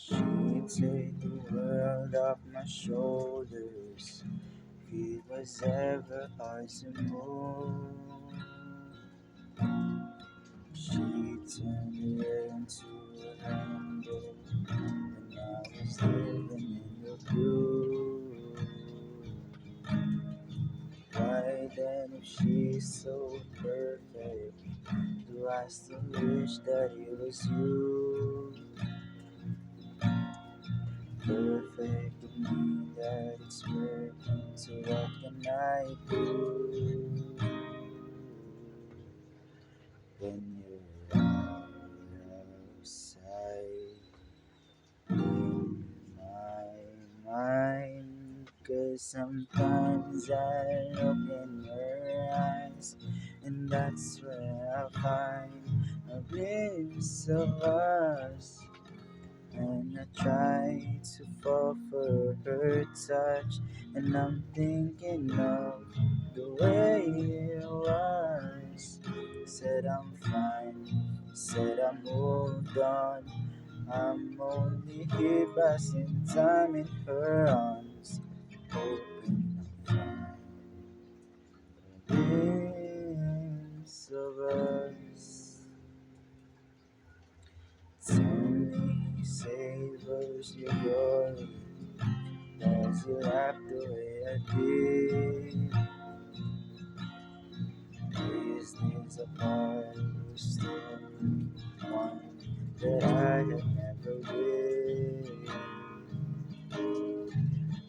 She'd take the world off my shoulders if it was ever hard to move. She'd turn it into a rainbow when I was living in the blue. Why then, if she's so perfect, do I still wish that it was you? Perfect would mean that it's working, so what can I do when you're outside in my mind? 'Cause sometimes I look in your eyes, and that's where I find a glimpse of us. And I try to fall for her touch, and I'm thinking of the way it was. Said I'm fine, said I moved on. I'm only here passing time in her arms, hoping I'll find a glimpse of us. Tell me, savors your glory, does you laugh the way I did? These days apart, we're still one that I had never lived.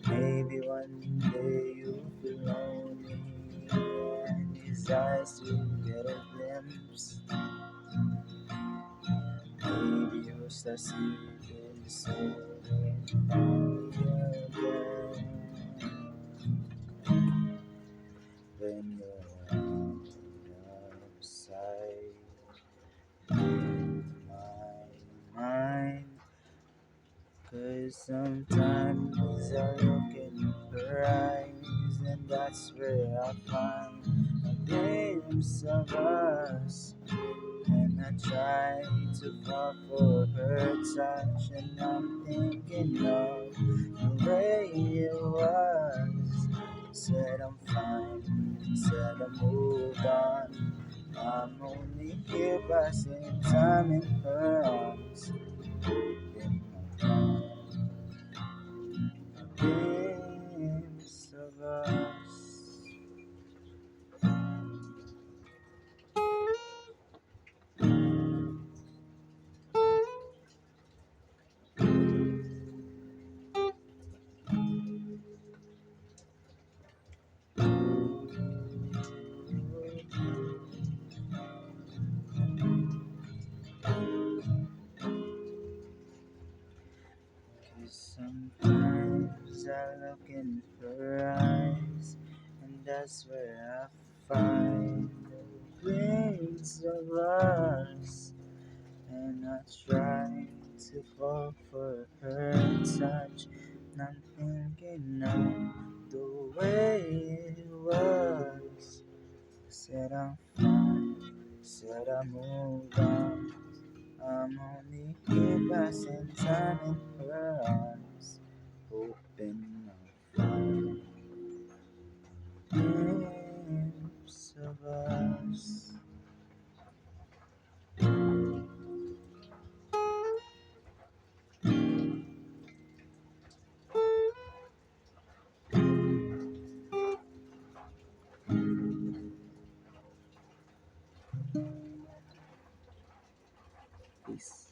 Maybe one day you'll feel lonely, and his eyes will get a glimpse. Maybe you'll start seeing his soul again. When you're outside in my mind, 'cause sometimes I look in her eyes, and that's where I find a glimpse of us. And I try to fall for her touch, and I'm thinking of the way it was. Said I'm fine, said I moved on. I'm only here passing time in her arms. In my mind, a glimpse of us. Cause sometimes I look in her eyes, and that's where I find the glimpse of us. And I try to fall for her touch, and I'm thinking of the way it was. Said I'm fine, said I moved on. I'm only here passing time in her arms, hoping I'll find a glimpse of us. Peace.